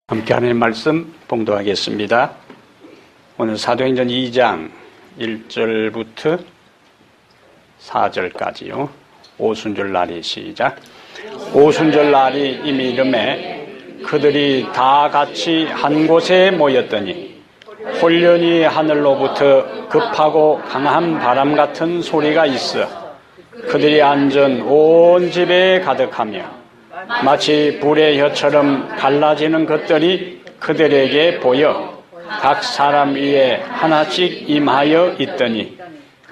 함께 하나님 말씀 봉독하겠습니다. 오늘 사도행전 2장 1절부터 4절까지요. 오순절날이 시작. 오순절날이 이미 이름에 그들이 다 같이 한 곳에 모였더니 홀련히 하늘로부터 급하고 강한 바람 같은 소리가 있어 그들이 앉은 온 집에 가득하며 마치 불의 혀처럼 갈라지는 것들이 그들에게 보여 각 사람 위에 하나씩 임하여 있더니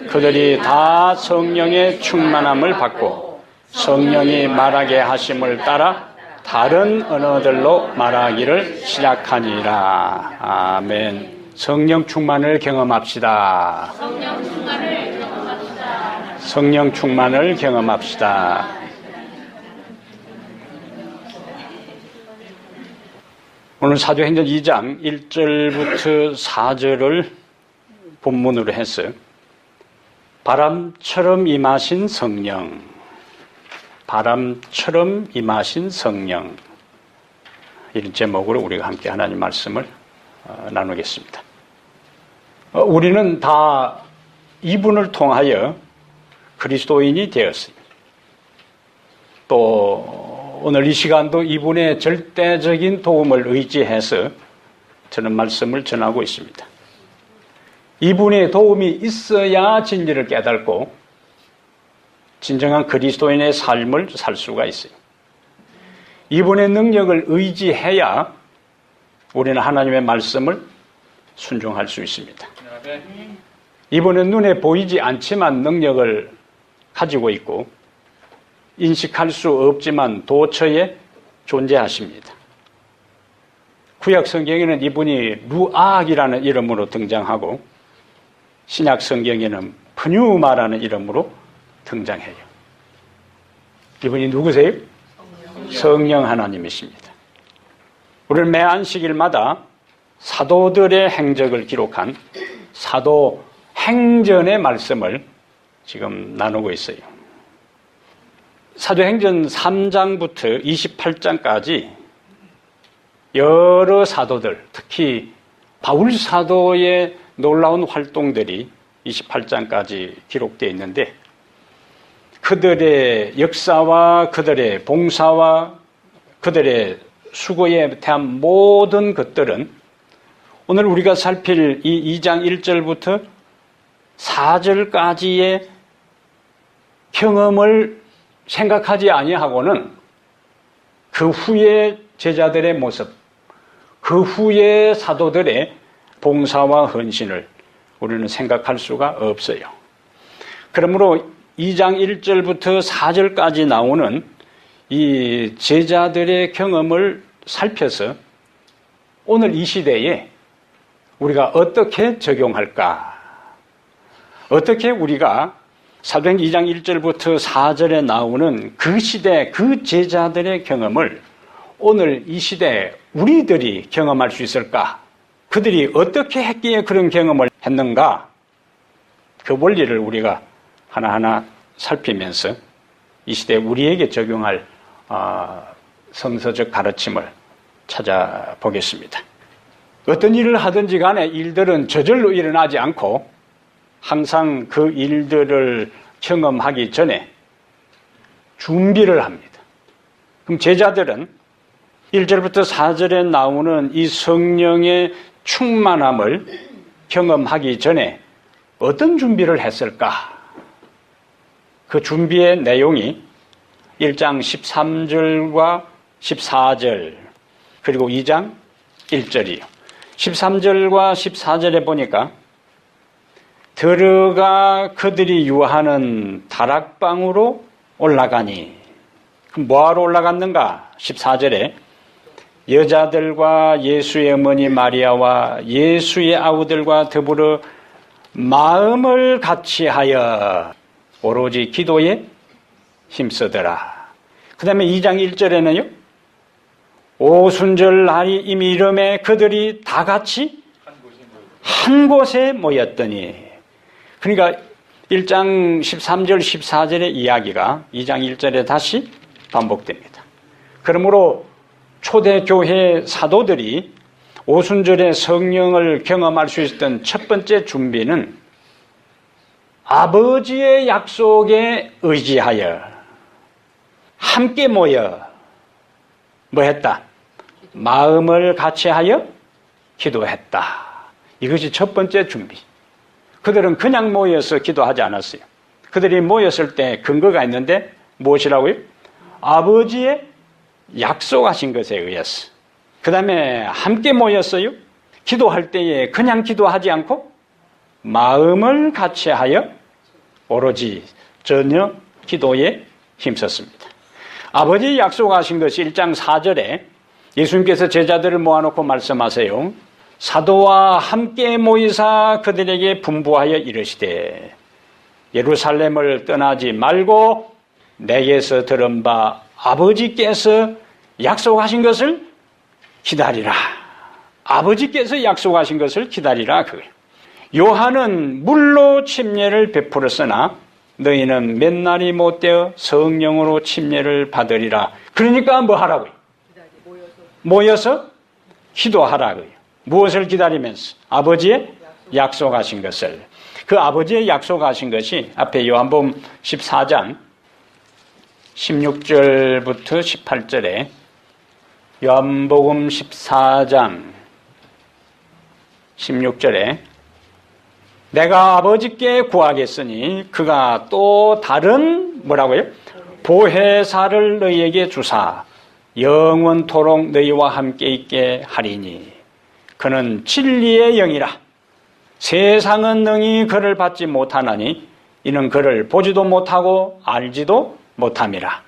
그들이 다 성령의 충만함을 받고 성령이 말하게 하심을 따라 다른 언어들로 말하기를 시작하니라. 아멘. 성령 충만을 경험합시다. 성령 충만을 경험합시다. 오늘 사도행전 2장 1절부터 4절을 본문으로 해서 바람처럼 임하신 성령, 바람처럼 임하신 성령, 이런 제목으로 우리가 함께 하나님 말씀을 나누겠습니다. 우리는 다 이분을 통하여 그리스도인이 되었습니다. 또 오늘 이 시간도 이분의 절대적인 도움을 의지해서 저는 말씀을 전하고 있습니다. 이분의 도움이 있어야 진리를 깨닫고 진정한 그리스도인의 삶을 살 수가 있어요. 이분의 능력을 의지해야 우리는 하나님의 말씀을 순종할 수 있습니다. 이분은 눈에 보이지 않지만 능력을 가지고 있고 인식할 수 없지만 도처에 존재하십니다. 구약 성경에는 이분이 루악이라는 이름으로 등장하고 신약 성경에는 프뉴마라는 이름으로 등장해요. 이분이 누구세요? 성령 하나님이십니다. 우리는 매 안식일마다 사도들의 행적을 기록한 사도행전의 말씀을 지금 나누고 있어요. 사도행전 3장부터 28장까지 여러 사도들, 특히 바울 사도의 놀라운 활동들이 28장까지 기록되어 있는데 그들의 역사와 그들의 봉사와 그들의 수고에 대한 모든 것들은 오늘 우리가 살필 이 2장 1절부터 4절까지의 경험을 생각하지 아니하고는 그 후에 제자들의 모습, 그 후에 사도들의 봉사와 헌신을 우리는 생각할 수가 없어요. 그러므로 2장 1절부터 4절까지 나오는 이 제자들의 경험을 살펴서 오늘 이 시대에 우리가 어떻게 적용할까? 어떻게 우리가 사도행전 2장 1절부터 4절에 나오는 그 시대 그 제자들의 경험을 오늘 이 시대에 우리들이 경험할 수 있을까? 그들이 어떻게 했기에 그런 경험을 했는가? 그 원리를 우리가 하나하나 살피면서 이 시대에 우리에게 적용할 성서적 가르침을 찾아보겠습니다. 어떤 일을 하든지 간에 일들은 저절로 일어나지 않고 항상 그 일들을 경험하기 전에 준비를 합니다. 그럼 제자들은 1절부터 4절에 나오는 이 성령의 충만함을 경험하기 전에 어떤 준비를 했을까? 그 준비의 내용이 1장 13절과 14절 그리고 2장 1절이요. 13절과 14절에 보니까 들어가 그들이 유하는 다락방으로 올라가니 그럼 뭐하러 올라갔는가? 14절에 여자들과 예수의 어머니 마리아와 예수의 아우들과 더불어 마음을 같이하여 오로지 기도에 힘쓰더라. 그 다음에 2장 1절에는요 오순절 날이 이미 이름에 그들이 다 같이 한 곳에 모였더니 그러니까 1장 13절 14절의 이야기가 2장 1절에 다시 반복됩니다. 그러므로 초대교회 사도들이 오순절에 성령을 경험할 수 있었던 첫 번째 준비는 아버지의 약속에 의지하여 함께 모여 뭐 했다? 마음을 같이하여 기도했다. 이것이 첫 번째 준비. 그들은 그냥 모여서 기도하지 않았어요. 그들이 모였을 때 근거가 있는데 무엇이라고요? 아버지의 약속하신 것에 의해서. 그 다음에 함께 모였어요. 기도할 때에 그냥 기도하지 않고 마음을 같이하여 오로지 전혀 기도에 힘썼습니다. 아버지 약속하신 것이 1장 4절에 예수님께서 제자들을 모아놓고 말씀하세요. 사도와 함께 모이사 그들에게 분부하여 이르시되 예루살렘을 떠나지 말고 내게서 들은 바 아버지께서 약속하신 것을 기다리라. 아버지께서 약속하신 것을 기다리라. 그거예요. 요한은 물로 침례를 베풀었으나 너희는 몇 날이 못되어 성령으로 침례를 받으리라. 그러니까 뭐 하라고요? 모여서 기도하라고요. 무엇을 기다리면서? 아버지의 약속하신 것을. 그 아버지의 약속하신 것이 앞에 요한복음 14장 16절부터 18절에 요한복음 14장 16절에 내가 아버지께 구하겠으니 그가 또 다른 뭐라고요? 보혜사를 너희에게 주사 영원토록 너희와 함께 있게 하리니 그는 진리의 영이라. 세상은 능히 그를 받지 못하나니 이는 그를 보지도 못하고 알지도 못함이라.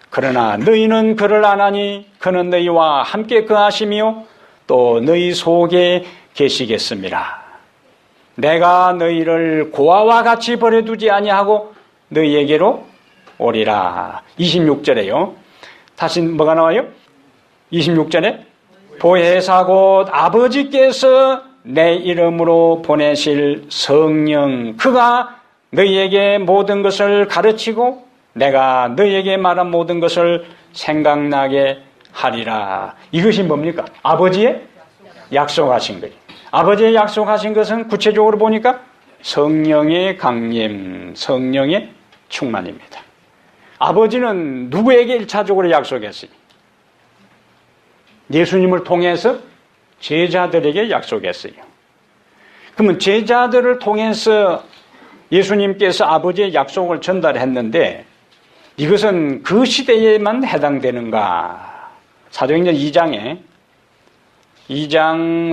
그러나 너희는 그를 아나니 그는 너희와 함께 거하시며 또 너희 속에 계시겠습니다. 내가 너희를 고아와 같이 버려두지 아니하고 너희에게로 오리라. 26절에요. 다시 뭐가 나와요? 26절에 보혜사 곧 아버지께서 내 이름으로 보내실 성령 그가 너희에게 모든 것을 가르치고 내가 너희에게 말한 모든 것을 생각나게 하리라. 이것이 뭡니까? 아버지의 약속하신 거예요. 아버지의 약속하신 것은 구체적으로 보니까 성령의 강림, 성령의 충만입니다. 아버지는 누구에게 1차적으로 약속했어요? 예수님을 통해서 제자들에게 약속했어요. 그러면 제자들을 통해서 예수님께서 아버지의 약속을 전달했는데 이것은 그 시대에만 해당되는가? 사도행전 2장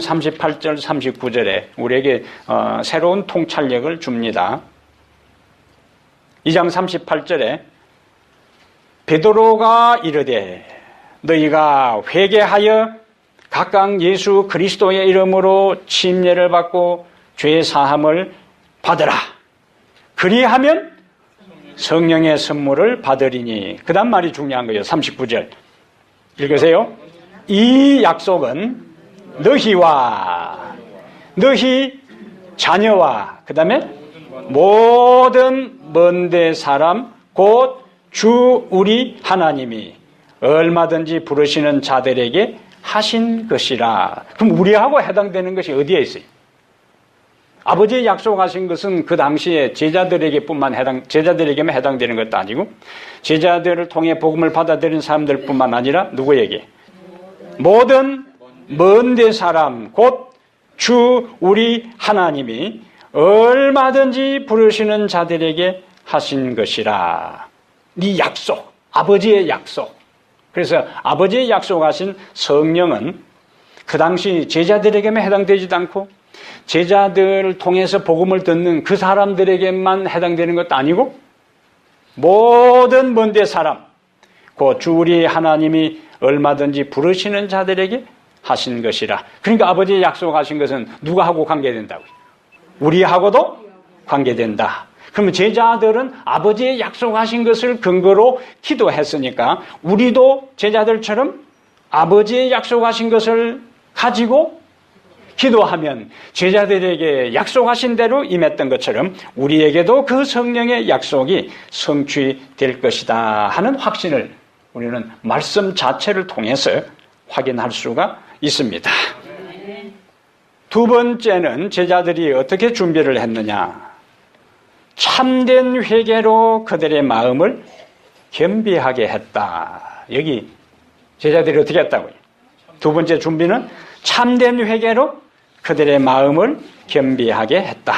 38절 39절에 우리에게 새로운 통찰력을 줍니다. 2장 38절에 베드로가 이르되 너희가 회개하여 각각 예수 그리스도의 이름으로 침례를 받고 죄 사함을 받으라. 그리하면 성령의 선물을 받으리니. 그 다음 말이 중요한 거예요. 39절 읽으세요. 이 약속은 너희와 너희 자녀와 그 다음에 모든 먼데 사람 곧 주 우리 하나님이 얼마든지 부르시는 자들에게 하신 것이라. 그럼 우리하고 해당되는 것이 어디에 있어요? 아버지의 약속하신 것은 그 당시에 제자들에게만 해당되는 것도 아니고 제자들을 통해 복음을 받아들인 사람들뿐만 아니라 누구에게? 모든 먼데 사람 곧 주 우리 하나님이 얼마든지 부르시는 자들에게 하신 것이라. 이 약속, 아버지의 약속. 그래서 아버지의 약속하신 성령은 그 당시 제자들에게만 해당되지도 않고 제자들을 통해서 복음을 듣는 그 사람들에게만 해당되는 것도 아니고 모든 먼데 사람, 그 주 우리 하나님이 얼마든지 부르시는 자들에게 하신 것이라. 그러니까 아버지의 약속하신 것은 누구하고 관계된다고요? 우리하고도 관계된다. 그러면 제자들은 아버지의 약속하신 것을 근거로 기도했으니까 우리도 제자들처럼 아버지의 약속하신 것을 가지고 기도하면 제자들에게 약속하신 대로 임했던 것처럼 우리에게도 그 성령의 약속이 성취될 것이다 하는 확신을 우리는 말씀 자체를 통해서 확인할 수가 있습니다. 두 번째는 제자들이 어떻게 준비를 했느냐. 참된 회개로 그들의 마음을 겸비하게 했다. 여기 제자들이 어떻게 했다고요? 두 번째 준비는 참된 회개로 그들의 마음을 겸비하게 했다.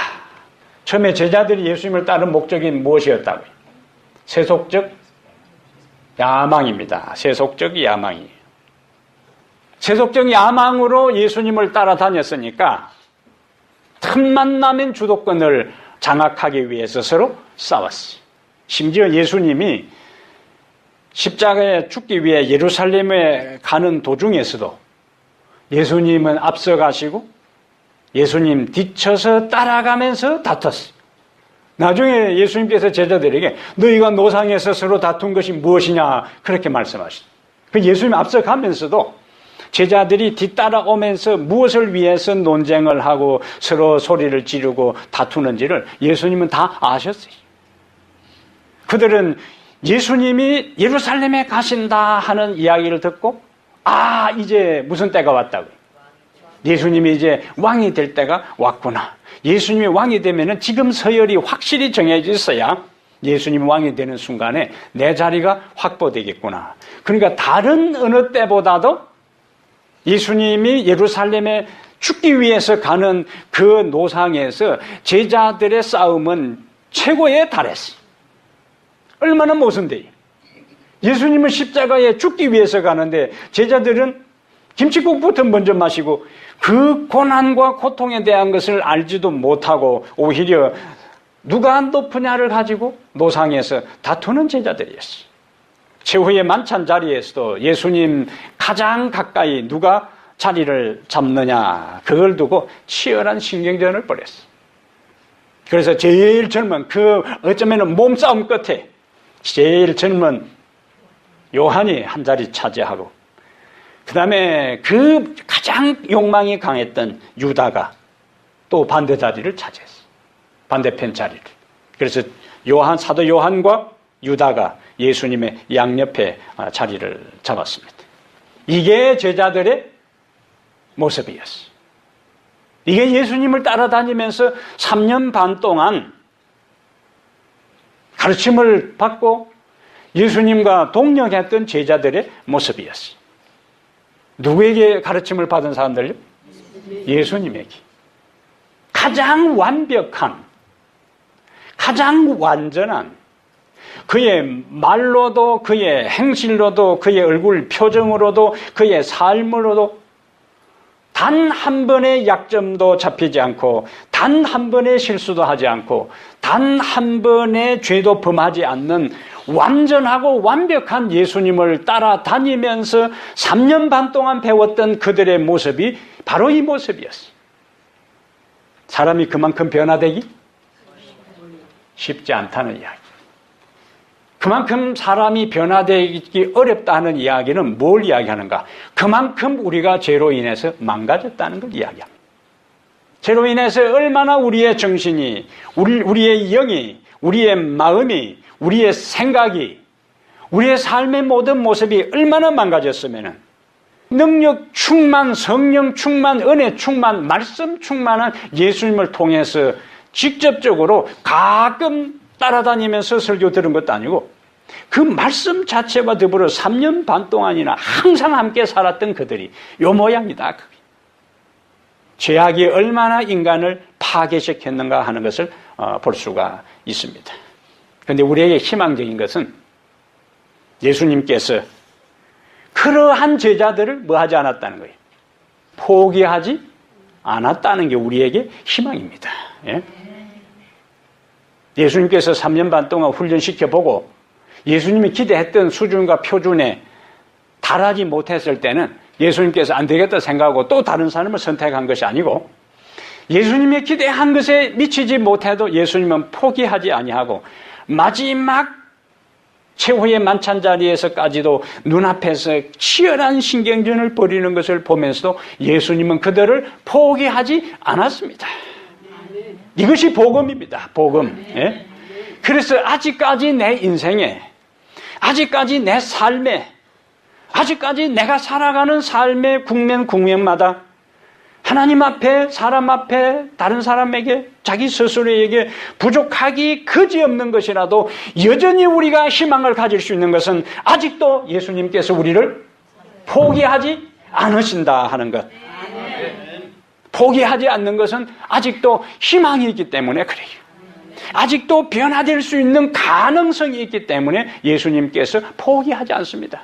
처음에 제자들이 예수님을 따른 목적이 무엇이었다고요? 세속적 야망입니다. 세속적 야망이에요. 세속적 야망으로 예수님을 따라다녔으니까 틈만 나면 주도권을 장악하기 위해서 서로 싸웠어요. 심지어 예수님이 십자가에 죽기 위해 예루살렘에 가는 도중에서도 예수님은 앞서가시고 예수님 뒤쳐서 따라가면서 다퉜어요. 나중에 예수님께서 제자들에게 너희가 노상에서 서로 다툰 것이 무엇이냐 그렇게 말씀하시죠. 그 예수님 앞서가면서도 제자들이 뒤따라오면서 무엇을 위해서 논쟁을 하고 서로 소리를 지르고 다투는지를 예수님은 다 아셨어요. 그들은 예수님이 예루살렘에 가신다 하는 이야기를 듣고 이제 무슨 때가 왔다고요. 예수님이 이제 왕이 될 때가 왔구나. 예수님이 왕이 되면은 지금 서열이 확실히 정해져 있어야 예수님이 왕이 되는 순간에 내 자리가 확보되겠구나. 그러니까 다른 어느 때보다도 예수님이 예루살렘에 죽기 위해서 가는 그 노상에서 제자들의 싸움은 최고에 달했어요. 얼마나 모순돼요. 예수님은 십자가에 죽기 위해서 가는데 제자들은 김칫국부터 먼저 마시고 그 고난과 고통에 대한 것을 알지도 못하고 오히려 누가 높으냐를 가지고 노상에서 다투는 제자들이었어요. 최후의 만찬 자리에서도 예수님 가장 가까이 누가 자리를 잡느냐 그걸 두고 치열한 신경전을 벌였어요. 그래서 제일 젊은 어쩌면 몸싸움 끝에 제일 젊은 요한이 한 자리 차지하고 그 다음에 그 가장 욕망이 강했던 유다가 또 반대 자리를 차지했어요. 반대편 자리를. 그래서 사도 요한과 유다가 예수님의 양옆에 자리를 잡았습니다. 이게 제자들의 모습이었어요. 이게 예수님을 따라다니면서 3년 반 동안 가르침을 받고 예수님과 동역했던 제자들의 모습이었어요. 누구에게 가르침을 받은 사람들요? 예수님에게. 가장 완벽한, 가장 완전한 그의 말로도 그의 행실로도 그의 얼굴 표정으로도 그의 삶으로도 단 한 번의 약점도 잡히지 않고 단 한 번의 실수도 하지 않고 단 한 번의 죄도 범하지 않는 완전하고 완벽한 예수님을 따라다니면서 3년 반 동안 배웠던 그들의 모습이 바로 이 모습이었어요. 사람이 그만큼 변화되기 쉽지 않다는 이야기. 그만큼 사람이 변화되기 어렵다는 이야기는 뭘 이야기하는가? 그만큼 우리가 죄로 인해서 망가졌다는 걸 이야기합니다. 죄로 인해서 얼마나 우리의 정신이, 우리의 영이, 우리의 마음이, 우리의 생각이, 우리의 삶의 모든 모습이 얼마나 망가졌으면 능력 충만, 성령 충만, 은혜 충만, 말씀 충만한 예수님을 통해서 직접적으로 가끔 따라다니면서 설교 들은 것도 아니고 그 말씀 자체와 더불어 3년 반 동안이나 항상 함께 살았던 그들이 요 모양이다. 죄악이 얼마나 인간을 파괴시켰는가 하는 것을 볼 수가 있습니다. 그런데 우리에게 희망적인 것은 예수님께서 그러한 제자들을 뭐 하지 않았다는 거예요. 포기하지 않았다는 게 우리에게 희망입니다. 예? 예수님께서 3년 반 동안 훈련시켜보고 예수님이 기대했던 수준과 표준에 달하지 못했을 때는 예수님께서 안 되겠다 생각하고 또 다른 사람을 선택한 것이 아니고 예수님이 기대한 것에 미치지 못해도 예수님은 포기하지 아니하고 마지막 최후의 만찬 자리에서까지도 눈앞에서 치열한 신경전을 벌이는 것을 보면서도 예수님은 그들을 포기하지 않았습니다. 이것이 복음입니다. 복음. 예? 그래서 아직까지 내 인생에, 아직까지 내 삶에, 아직까지 내가 살아가는 삶의 국면마다 하나님 앞에, 사람 앞에, 다른 사람에게, 자기 스스로에게 부족하기 그지없는 것이라도 여전히 우리가 희망을 가질 수 있는 것은 아직도 예수님께서 우리를 포기하지 않으신다 하는 것. 포기하지 않는 것은 아직도 희망이 있기 때문에 그래요. 아직도 변화될 수 있는 가능성이 있기 때문에 예수님께서 포기하지 않습니다.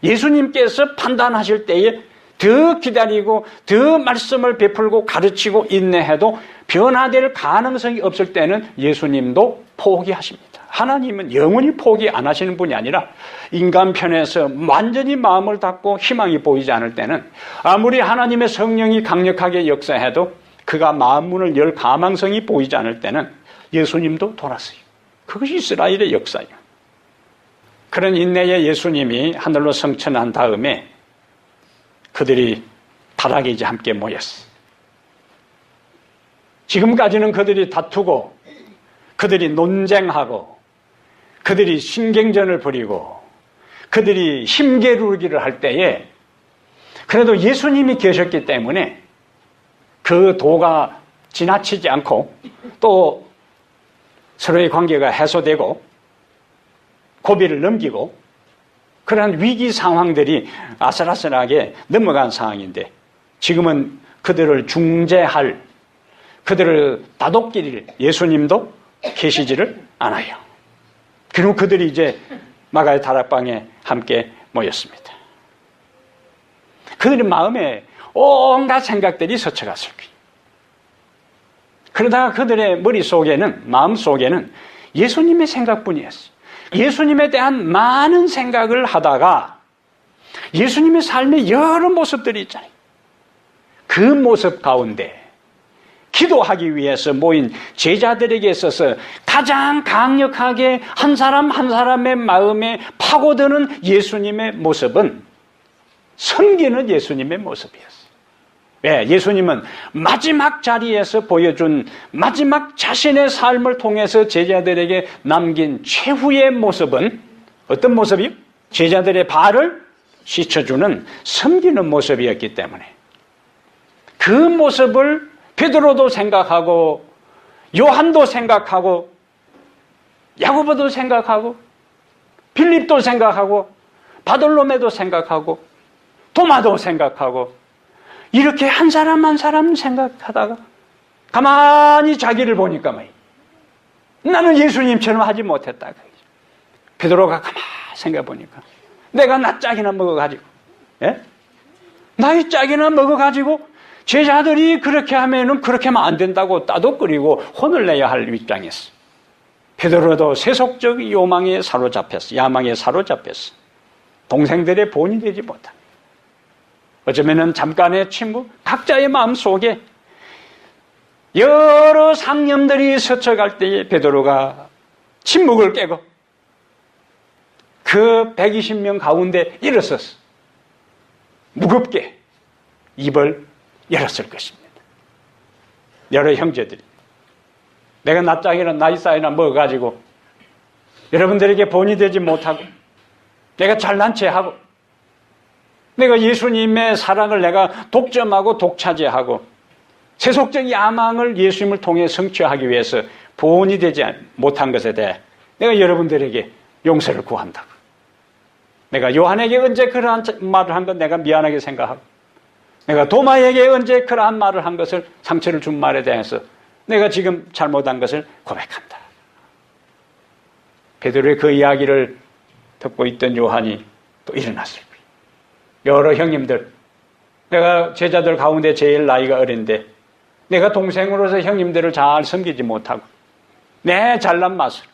예수님께서 판단하실 때에 더 기다리고 더 말씀을 베풀고 가르치고 인내해도 변화될 가능성이 없을 때는 예수님도 포기하십니다. 하나님은 영원히 포기 안 하시는 분이 아니라 인간 편에서 완전히 마음을 닫고 희망이 보이지 않을 때는 아무리 하나님의 성령이 강력하게 역사해도 그가 마음 문을 열 가망성이 보이지 않을 때는 예수님도 돌아서요. 그것이 이스라엘의 역사예요. 그런 인내의 예수님이 하늘로 승천한 다음에 그들이 다락에 이제 함께 모였어요. 지금까지는 그들이 다투고 그들이 논쟁하고 그들이 신경전을 벌이고 그들이 힘겨루기를 할 때에 그래도 예수님이 계셨기 때문에 그 도가 지나치지 않고 또 서로의 관계가 해소되고 고비를 넘기고 그러한 위기 상황들이 아슬아슬하게 넘어간 상황인데 지금은 그들을 중재할 그들을 다독길 예수님도 계시지를 않아요. 그리고 그들이 이제 마가의 다락방에 함께 모였습니다. 그들의 마음에 온갖 생각들이 스쳐갔을 거예요. 그러다가 그들의 머릿속에는 마음속에는 예수님의 생각뿐이었어요. 예수님에 대한 많은 생각을 하다가 예수님의 삶의 여러 모습들이 있잖아요. 그 모습 가운데 기도하기 위해서 모인 제자들에게 있어서 가장 강력하게 한 사람 한 사람의 마음에 파고드는 예수님의 모습은 섬기는 예수님의 모습이었어요. 왜? 예수님은 마지막 자리에서 보여준 마지막 자신의 삶을 통해서 제자들에게 남긴 최후의 모습은 어떤 모습이요? 제자들의 발을 씻어주는 섬기는 모습이었기 때문에 그 모습을 베드로도 생각하고 요한도 생각하고 야고보도 생각하고 빌립도 생각하고 바돌로메도 생각하고 도마도 생각하고 이렇게 한 사람 한 사람 생각하다가 가만히 자기를 보니까 나는 예수님처럼 하지 못했다. 베드로가 가만히 생각해 보니까 내가 나 짝이나 먹어가지고 나의 짝이나 먹어가지고 제자들이 그렇게 하면은 그렇게 하면 안 된다고 따독거리고 혼을 내야 할 입장이었어. 베드로도 세속적 야망에 사로잡혔어. 동생들의 본이 되지 못한. 어쩌면은 잠깐의 침묵, 각자의 마음 속에 여러 상념들이 스쳐갈 때에 베드로가 침묵을 깨고 그 120명 가운데 일어섰어. 무겁게 입을 열었을 것입니다. 여러 형제들이 내가 낯짝이나 나이사이나 먹어가지고 여러분들에게 본이 되지 못하고 내가 잘난 체하고 내가 예수님의 사랑을 내가 독점하고 독차지하고 세속적 야망을 예수님을 통해 성취하기 위해서 본이 되지 못한 것에 대해 내가 여러분들에게 용서를 구한다고. 내가 요한에게 언제 그러한 말을 한 건 내가 미안하게 생각하고 내가 도마에게 언제 그러한 말을 한 것을 상처를 준 말에 대해서 내가 지금 잘못한 것을 고백한다. 베드로의 그 이야기를 듣고 있던 요한이 또 일어났을 거예요. 여러 형님들, 내가 제자들 가운데 제일 나이가 어린데 내가 동생으로서 형님들을 잘 섬기지 못하고 내 잘난 맛을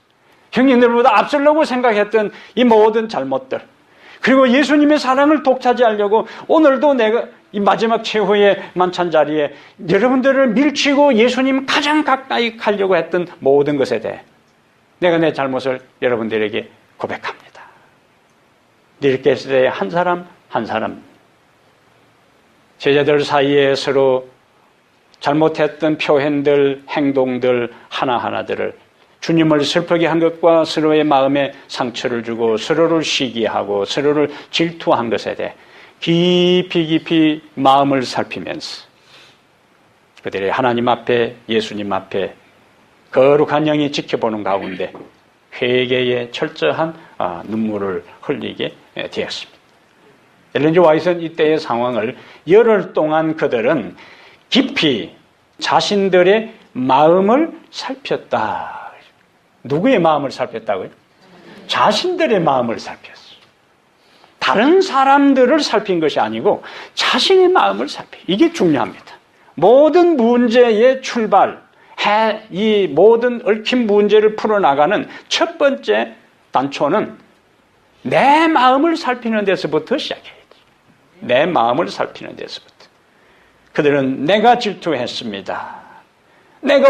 형님들보다 앞서려고 생각했던 이 모든 잘못들 그리고 예수님의 사랑을 독차지하려고 오늘도 내가 이 마지막 최후의 만찬 자리에 여러분들을 밀치고 예수님 가장 가까이 가려고 했던 모든 것에 대해 내가 내 잘못을 여러분들에게 고백합니다. 이렇게 했을 때 한 사람 한 사람 제자들 사이에 서로 잘못했던 표현들, 행동들 하나하나들을 주님을 슬프게 한 것과 서로의 마음에 상처를 주고 서로를 시기하고 서로를 질투한 것에 대해 깊이 마음을 살피면서 그들이 하나님 앞에, 예수님 앞에 거룩한 영이 지켜보는 가운데 회개의 철저한 눈물을 흘리게 되었습니다. 엘렌 G 화이트는 이때의 상황을 열흘 동안 그들은 깊이 자신들의 마음을 살폈다. 누구의 마음을 살폈다고요? 자신들의 마음을 살폈어요. 다른 사람들을 살핀 것이 아니고 자신의 마음을 살펴요. 이게 중요합니다. 모든 문제의 출발, 이 모든 얽힌 문제를 풀어나가는 첫 번째 단초는 내 마음을 살피는 데서부터 시작해야지. 내 마음을 살피는 데서부터. 그들은 내가 질투했습니다. 내가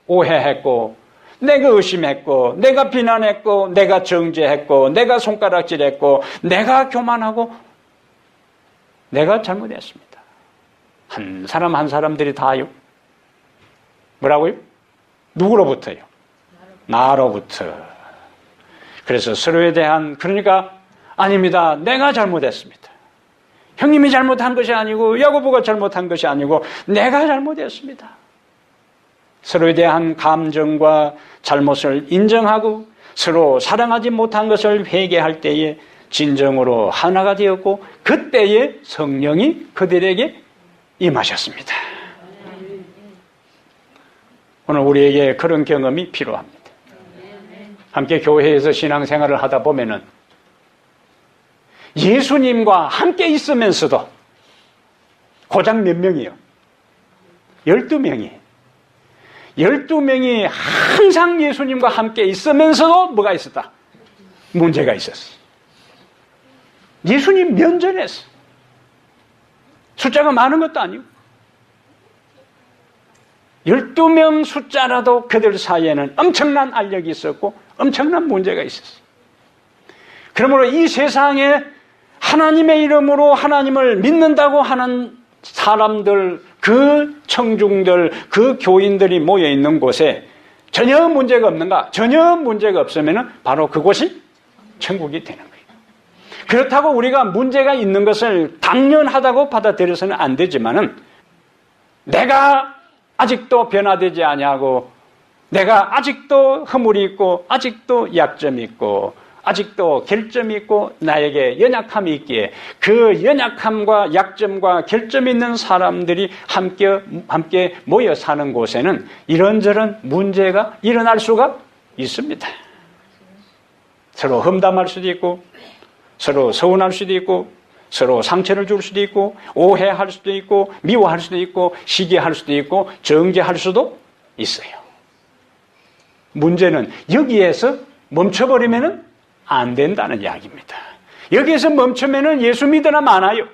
오해했고, 내가 의심했고, 내가 비난했고, 내가 정죄했고, 내가 손가락질했고, 내가 교만하고, 내가 잘못했습니다. 한 사람 한 사람들이 다요. 뭐라고요? 누구로부터요? 나로부터. 그래서 서로에 대한, 그러니까 아닙니다. 내가 잘못했습니다. 형님이 잘못한 것이 아니고 야고보가 잘못한 것이 아니고 내가 잘못했습니다. 서로에 대한 감정과 잘못을 인정하고 서로 사랑하지 못한 것을 회개할 때에 진정으로 하나가 되었고 그때에 성령이 그들에게 임하셨습니다. 오늘 우리에게 그런 경험이 필요합니다. 함께 교회에서 신앙생활을 하다 보면은 예수님과 함께 있으면서도 고작 몇 명이요? 12명이. 12명이 항상 예수님과 함께 있으면서도 뭐가 있었다? 문제가 있었어. 예수님 면전했어. 숫자가 많은 것도 아니고. 12명 숫자라도 그들 사이에는 엄청난 알력이 있었고 엄청난 문제가 있었어요. 그러므로 이 세상에 하나님의 이름으로 하나님을 믿는다고 하는 사람들, 그 청중들, 그 교인들이 모여있는 곳에 전혀 문제가 없는가? 전혀 문제가 없으면 바로 그곳이 천국이 되는 거예요. 그렇다고 우리가 문제가 있는 것을 당연하다고 받아들여서는 안 되지만은 내가 아직도 변화되지 아니하고 내가 아직도 허물이 있고 아직도 약점이 있고 아직도 결점이 있고 나에게 연약함이 있기에 그 연약함과 약점과 결점이 있는 사람들이 함께 모여 사는 곳에는 이런저런 문제가 일어날 수가 있습니다. 서로 험담할 수도 있고 서로 서운할 수도 있고 서로 상처를 줄 수도 있고 오해할 수도 있고 미워할 수도 있고 시기할 수도 있고 정죄할 수도 있어요. 문제는 여기에서 멈춰버리면은 안 된다는 이야기입니다. 여기에서 멈추면은 예수 믿으나 많아요.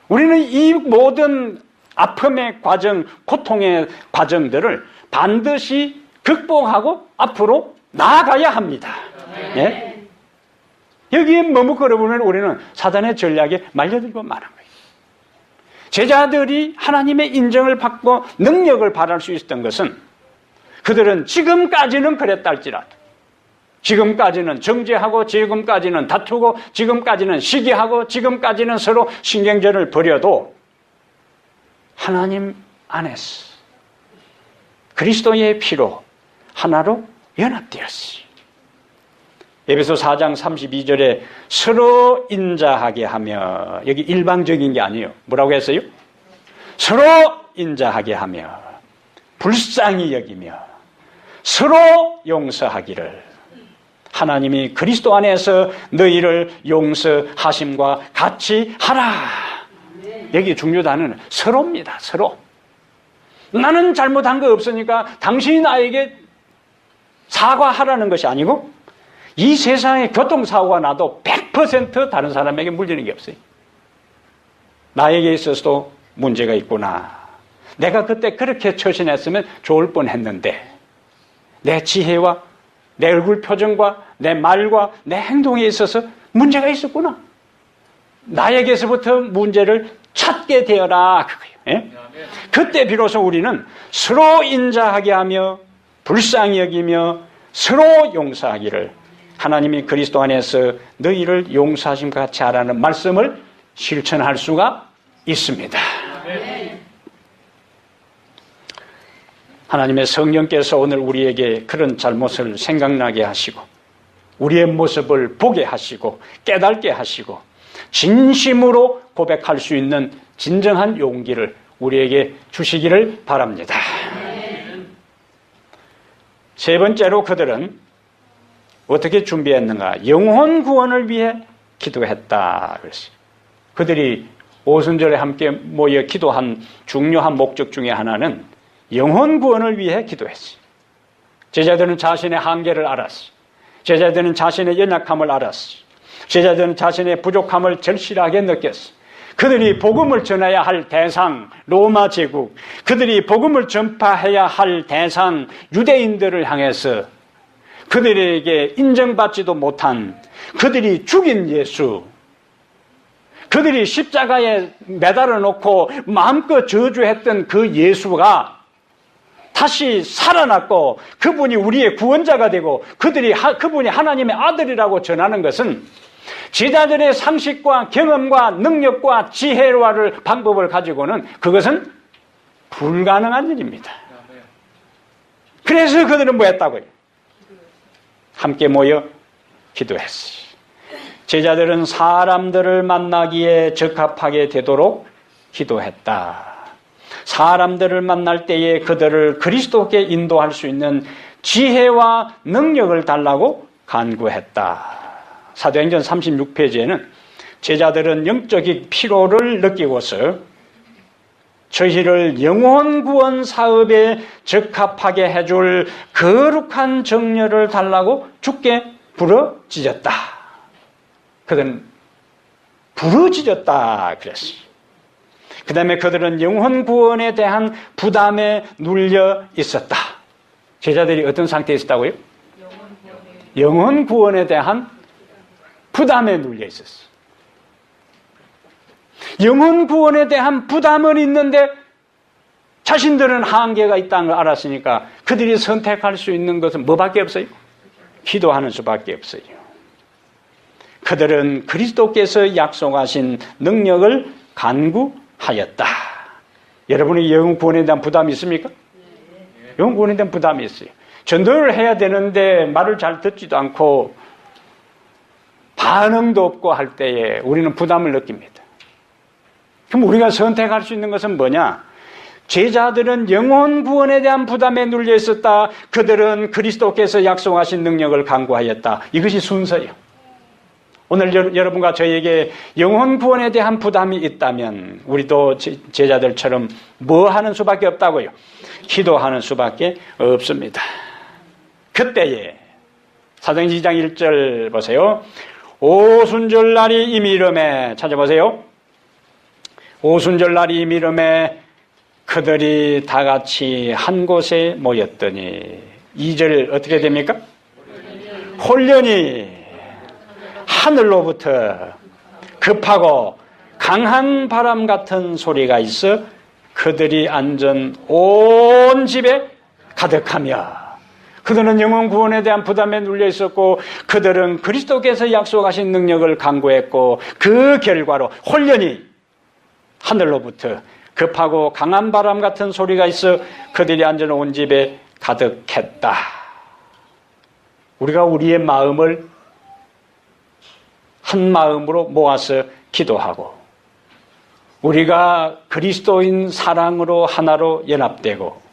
우리는 이 모든 아픔의 과정, 고통의 과정들을 반드시 극복하고 앞으로 나아가야 합니다. 예? 여기에 머뭇거려보면 우리는 사단의 전략에 말려들고 말한 거예요. 제자들이 하나님의 인정을 받고 능력을 발할 수 있었던 것은 그들은 지금까지는 그랬다 할지라도 지금까지는 정죄하고 지금까지는 다투고 지금까지는 시기하고 지금까지는 서로 신경전을 벌여도 하나님 안에서 그리스도의 피로 하나로 연합되었어요. 에베소 4장 32절에 서로 인자하게 하며 여기 일방적인 게 아니에요. 뭐라고 했어요? 서로 인자하게 하며 불쌍히 여기며 서로 용서하기를 하나님이 그리스도 안에서 너희를 용서하심과 같이 하라. 여기 중요 단어는 서로입니다. 서로. 나는 잘못한 거 없으니까 당신이 나에게 사과하라는 것이 아니고 이 세상에 교통사고가 나도 100% 다른 사람에게 물리는 게 없어요. 나에게 있어서도 문제가 있구나. 내가 그때 그렇게 처신했으면 좋을 뻔했는데 내 지혜와 내 얼굴 표정과 내 말과 내 행동에 있어서 문제가 있었구나. 나에게서부터 문제를 찾게 되어라. 그거예요. 예? 그때 비로소 우리는 서로 인자하게 하며 불쌍히 여기며 서로 용서하기를 하나님이 그리스도 안에서 너희를 용서하심과 같이 하라는 말씀을 실천할 수가 있습니다. 하나님의 성령께서 오늘 우리에게 그런 잘못을 생각나게 하시고 우리의 모습을 보게 하시고 깨닫게 하시고 진심으로 고백할 수 있는 진정한 용기를 우리에게 주시기를 바랍니다. 세 번째로 그들은 어떻게 준비했는가? 영혼 구원을 위해 기도했다. 그랬어요. 그들이 오순절에 함께 모여 기도한 중요한 목적 중에 하나는 영혼 구원을 위해 기도했어요. 제자들은 자신의 한계를 알았어요. 제자들은 자신의 연약함을 알았어요. 제자들은 자신의 부족함을 절실하게 느꼈어요. 그들이 복음을 전해야 할 대상 로마 제국, 그들이 복음을 전파해야 할 대상 유대인들을 향해서 그들에게 인정받지도 못한 그들이 죽인 예수, 그들이 십자가에 매달아 놓고 마음껏 저주했던 그 예수가 다시 살아났고 그분이 우리의 구원자가 되고 그분이 하나님의 아들이라고 전하는 것은 제자들의 상식과 경험과 능력과 지혜와를 방법을 가지고는 그것은 불가능한 일입니다. 그래서 그들은 뭐 했다고요? 함께 모여 기도했어요. 제자들은 사람들을 만나기에 적합하게 되도록 기도했다. 사람들을 만날 때에 그들을 그리스도께 인도할 수 있는 지혜와 능력을 달라고 간구했다. 사도행전 36페이지에는 제자들은 영적인 피로를 느끼고서 저희를 영혼 구원 사업에 적합하게 해줄 거룩한 정렬을 달라고 주께 부르짖었다. 그들은 부르짖었다 그랬어요. 그 다음에 그들은 영혼 구원에 대한 부담에 눌려 있었다. 제자들이 어떤 상태에 있었다고요? 영혼 구원에 대한 부담에 눌려 있었어요. 영혼 구원에 대한 부담은 있는데 자신들은 한계가 있다는 걸 알았으니까 그들이 선택할 수 있는 것은 뭐밖에 없어요? 기도하는 수밖에 없어요. 그들은 그리스도께서 약속하신 능력을 간구하였다. 여러분이 영혼 구원에 대한 부담이 있습니까? 영혼 구원에 대한 부담이 있어요. 전도를 해야 되는데 말을 잘 듣지도 않고 반응도 없고 할 때에 우리는 부담을 느낍니다. 그럼 우리가 선택할 수 있는 것은 뭐냐? 제자들은 영혼 구원에 대한 부담에 눌려 있었다. 그들은 그리스도께서 약속하신 능력을 간구하였다. 이것이 순서예요. 오늘 여러분과 저에게 영혼 구원에 대한 부담이 있다면 우리도 제자들처럼 뭐 하는 수밖에 없다고요? 기도하는 수밖에 없습니다. 그때에 사도행전 2장 1절 보세요. 오순절 날이 이미 이름에 찾아보세요. 오순절 날이 이미 이름에 그들이 다 같이 한 곳에 모였더니 2절 어떻게 됩니까? 홀련히 하늘로부터 급하고 강한 바람 같은 소리가 있어 그들이 앉은 온 집에 가득하며 그들은 영혼 구원에 대한 부담에 눌려 있었고 그들은 그리스도께서 약속하신 능력을 간구했고 그 결과로 홀련히 하늘로부터 급하고 강한 바람 같은 소리가 있어 그들이 앉은 온 집에 가득했다. 우리가 우리의 마음을 한 마음으로 모아서 기도하고 우리가 그리스도인 사랑으로 하나로 연합되고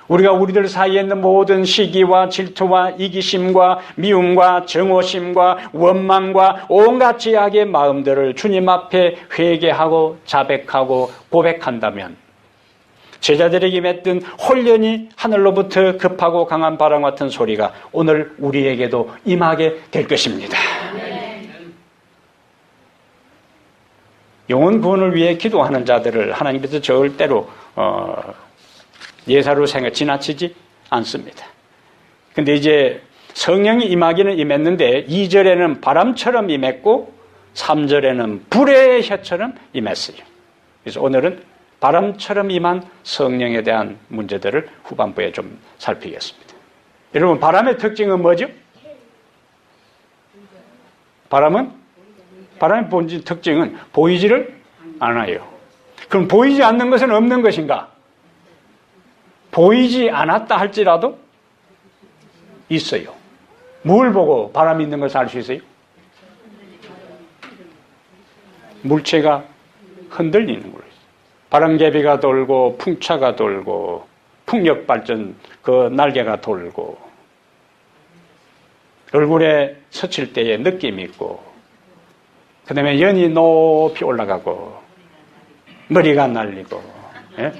우리가 우리들 사이에 있는 모든 시기와 질투와 이기심과 미움과 정오심과 원망과 온갖 죄악의 마음들을 주님 앞에 회개하고 자백하고 고백한다면 제자들에게 맺던 홀련히 하늘로부터 급하고 강한 바람 같은 소리가 오늘 우리에게도 임하게 될 것입니다. 영혼 구원을 위해 기도하는 자들을 하나님께서 절대로 예사로 지나치지 않습니다. 근데 이제 성령이 임하기는 임했는데 2절에는 바람처럼 임했고 3절에는 불의 혀처럼 임했어요. 그래서 오늘은 바람처럼 임한 성령에 대한 문제들을 후반부에 좀 살피겠습니다. 여러분, 바람의 특징은 뭐죠? 바람의 본질 특징은 보이지를 않아요. 그럼 보이지 않는 것은 없는 것인가? 보이지 않았다 할지라도 있어요. 뭘 보고 바람이 있는 것을 알 수 있어요? 물체가 흔들리는 거예요. 바람개비가 돌고 풍차가 돌고 풍력발전 그 날개가 돌고 얼굴에 스칠 때의 느낌이 있고 그 다음에 연이 높이 올라가고 머리가 날리고 예?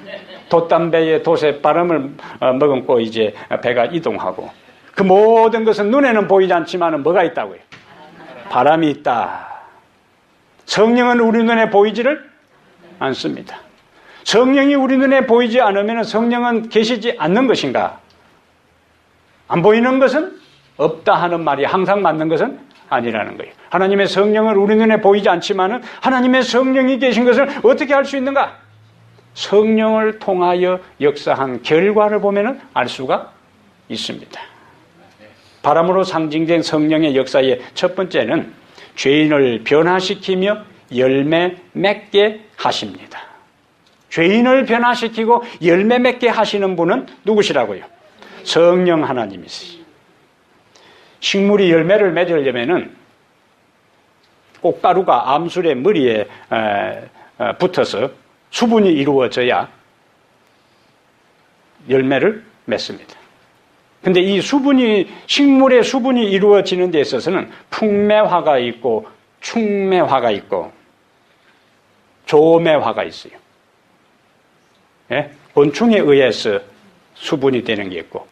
돛담배에 돛에 바람을 머금고 이제 배가 이동하고 그 모든 것은 눈에는 보이지 않지만 뭐가 있다고요? 바람이 있다. 성령은 우리 눈에 보이지를 않습니다. 성령이 우리 눈에 보이지 않으면 성령은 계시지 않는 것인가? 안 보이는 것은 없다 하는 말이 항상 맞는 것은 아니라는 거예요. 하나님의 성령은 우리 눈에 보이지 않지만 하나님의 성령이 계신 것을 어떻게 알 수 있는가? 성령을 통하여 역사한 결과를 보면 알 수가 있습니다. 바람으로 상징된 성령의 역사의 첫 번째는 죄인을 변화시키며 열매 맺게 하십니다. 죄인을 변화시키고 열매 맺게 하시는 분은 누구시라고요? 성령 하나님이세요. 식물이 열매를 맺으려면 꽃가루가 암술의 머리에 붙어서 수분이 이루어져야 열매를 맺습니다. 근데 이 수분이, 식물의 수분이 이루어지는 데 있어서는 풍매화가 있고, 충매화가 있고, 조매화가 있어요. 예? 곤충에 의해서 수분이 되는 게 있고,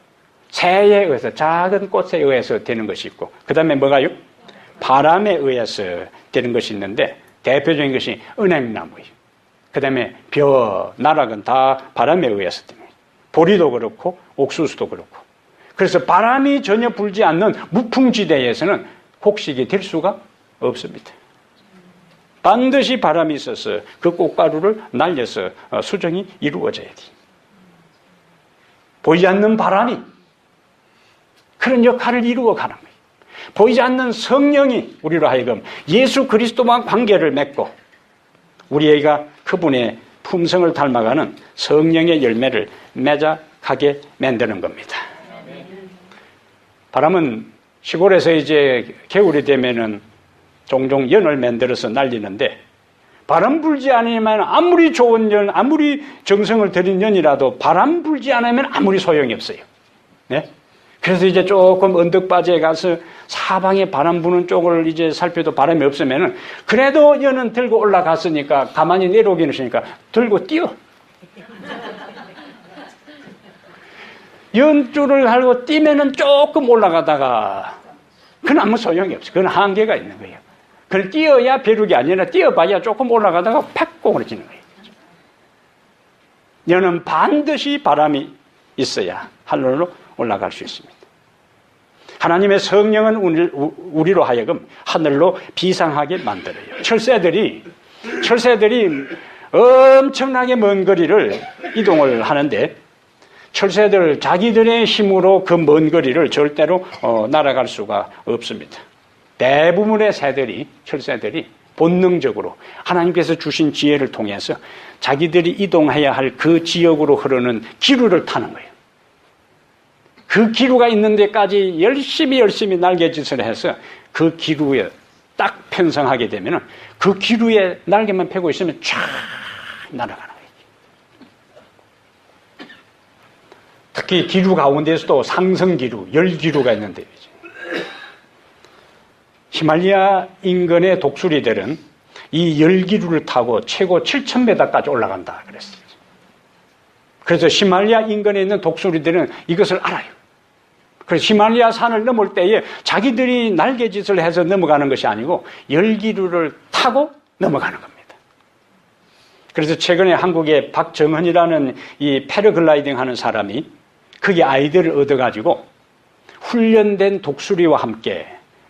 새에 의해서, 작은 꽃에 의해서 되는 것이 있고, 그 다음에 뭐가요? 바람에 의해서 되는 것이 있는데, 대표적인 것이 은행나무예요. 그 다음에 벼, 나락은 다 바람에 의해서 됩니다. 보리도 그렇고, 옥수수도 그렇고. 그래서 바람이 전혀 불지 않는 무풍지대에서는 곡식이 될 수가 없습니다. 반드시 바람이 있어서 그 꽃가루를 날려서 수정이 이루어져야 돼. 보이지 않는 바람이 그런 역할을 이루어가는 거예요. 보이지 않는 성령이 우리로 하여금 예수 그리스도와 관계를 맺고 우리가 그분의 품성을 닮아가는 성령의 열매를 맺어가게 만드는 겁니다. 바람은 시골에서 이제 겨울이 되면은 종종 연을 만들어서 날리는데 바람 불지 않으면 아무리 좋은 연, 아무리 정성을 들인 연이라도 바람 불지 않으면 아무리 소용이 없어요. 네? 그래서 이제 조금 언덕바지에 가서 사방에 바람 부는 쪽을 이제 살펴도 바람이 없으면은 그래도 연은 들고 올라갔으니까 가만히 내려오기는 싫으니까 들고 뛰어. 연줄을 달고 뛰면은 조금 올라가다가 그건 아무 소용이 없어요. 그건 한계가 있는 거예요. 그걸 뛰어야 벼룩이 아니라 뛰어봐야 조금 올라가다가 팍 꼬그러지는 거예요. 연은 반드시 바람이 있어야 하늘로 올라갈 수 있습니다. 하나님의 성령은 우리로 하여금 하늘로 비상하게 만들어요. 철새들이 엄청나게 먼 거리를 이동을 하는데 철새들 자기들의 힘으로 그 먼 거리를 절대로 날아갈 수가 없습니다. 대부분의 철새들이 본능적으로 하나님께서 주신 지혜를 통해서 자기들이 이동해야 할 그 지역으로 흐르는 기류를 타는 거예요. 그 기류가 있는 데까지 열심히 날개짓을 해서 그 기류에 딱 편성하게 되면 그 기류에 날개만 펴고 있으면 쫙 날아가는 거예요. 특히 기류 가운데서도 상승기류, 열기류가 있는데 히말라야 인근의 독수리들은 이 열기류를 타고 최고 7,000m까지 올라간다 그랬어요. 그래서 히말라야 인근에 있는 독수리들은 이것을 알아요. 그래서 히말라야 산을 넘을 때에 자기들이 날개짓을 해서 넘어가는 것이 아니고 열기류를 타고 넘어가는 겁니다. 그래서 최근에 한국의 박정헌이라는 이 패러글라이딩 하는 사람이 거기 아이디어를 얻어가지고 훈련된 독수리와 함께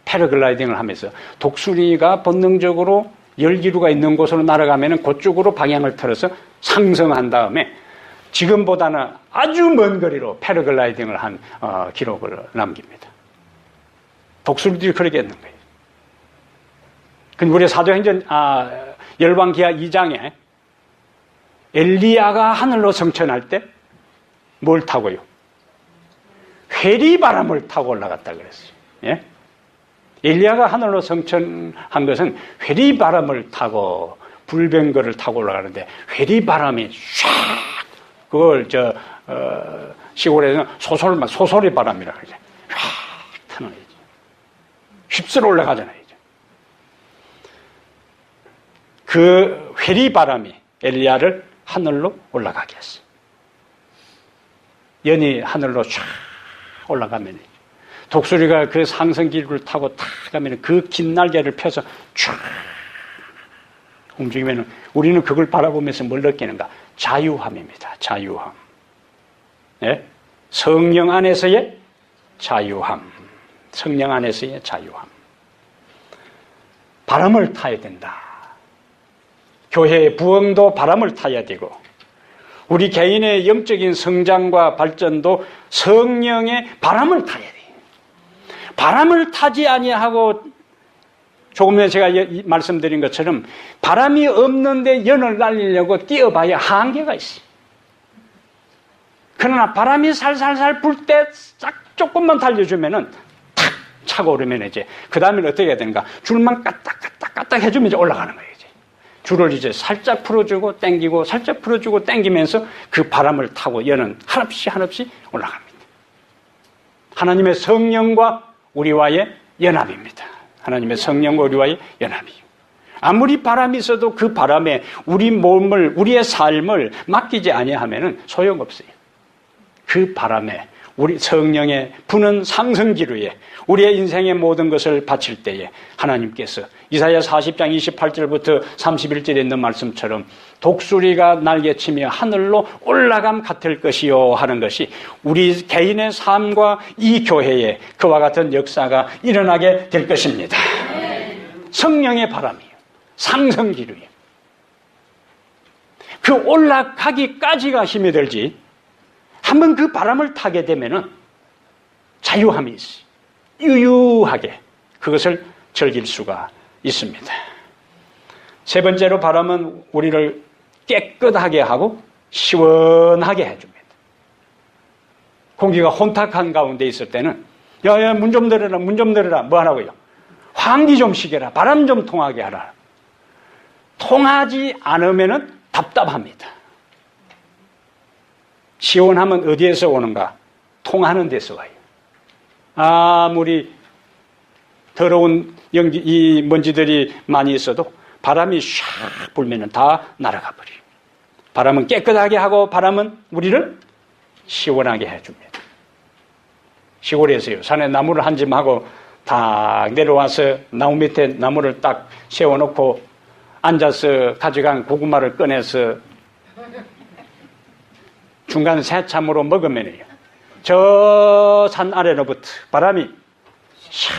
패러글라이딩을 하면서 독수리가 본능적으로 열기류가 있는 곳으로 날아가면 그쪽으로 방향을 틀어서 상승한 다음에 지금보다는 아주 먼 거리로 패러글라이딩을 한 기록을 남깁니다. 독수리들이 그렇게 했는 거예요. 근데 우리 사도행전 열왕기하 2장에 엘리야가 하늘로 성천할 때 뭘 타고요? 회리바람을 타고 올라갔다 그랬어요. 예? 엘리야가 하늘로 성천한 것은 회리바람을 타고 불병거를 타고 올라가는데 회리바람이 샥 그걸 시골에서는 소소리 바람이라고 그러죠. 쫙 트는 거죠. 휩쓸어 올라가잖아요. 그 회리바람이 엘리야를 하늘로 올라가게 했어요. 연이 하늘로 쫙 올라가면 독수리가 그 상승기류를 타고 탁 가면 그 긴 날개를 펴서 쫙 움직이면 우리는 그걸 바라보면서 뭘 느끼는가? 자유함입니다. 자유함. 예? 성령 안에서의 자유함. 성령 안에서의 자유함. 바람을 타야 된다. 교회의 부흥도 바람을 타야 되고 우리 개인의 영적인 성장과 발전도 성령의 바람을 타야 돼요. 바람을 타지 아니하고 조금 전에 제가 말씀드린 것처럼 바람이 없는데 연을 날리려고 뛰어봐야 한계가 있어요. 그러나 바람이 살살살 불 때 딱 조금만 달려주면은 탁 차고 오르면 이제 그 다음에는 어떻게 해야 되는가? 줄만 까딱 해주면 이제 올라가는 거예요. 줄을 이제 살짝 풀어주고 당기고 살짝 풀어주고 당기면서 그 바람을 타고 연은 한없이 올라갑니다. 하나님의 성령과 우리와의 연합입니다. 하나님의 성령과 우리와의 연합이에요. 아무리 바람이 있어도 그 바람에 우리 몸을 우리의 삶을 맡기지 아니하면은 소용없어요. 그 바람에 우리 성령의 부는 상승기류에 우리의 인생의 모든 것을 바칠 때에 하나님께서 이사야 40장 28절부터 31절에 있는 말씀처럼 독수리가 날개치며 하늘로 올라감 같을 것이요 하는 것이 우리 개인의 삶과 이 교회에 그와 같은 역사가 일어나게 될 것입니다. 성령의 바람이에요. 상승기류예요. 그 올라가기까지가 힘이 들지 한번 그 바람을 타게 되면은 자유함이 있어요. 유유하게 그것을 즐길 수가 있습니다. 세 번째로 바람은 우리를 깨끗하게 하고 시원하게 해줍니다. 공기가 혼탁한 가운데 있을 때는 야야 문 좀 열어라 뭐 하라고요? 환기 좀 시켜라. 바람 좀 통하게 하라. 통하지 않으면은 답답합니다. 시원함은 어디에서 오는가? 통하는 데서 와요. 아무리 더러운 이 먼지들이 많이 있어도 바람이 샥 불면 다 날아가 버려요. 바람은 깨끗하게 하고 바람은 우리를 시원하게 해줍니다. 시골에서요. 산에 나무를 한 짐하고 딱 내려와서 나무 밑에 나무를 딱 세워놓고 앉아서 가져간 고구마를 꺼내서 중간 새참으로 먹으면요. 저 산 아래로부터 바람이 샥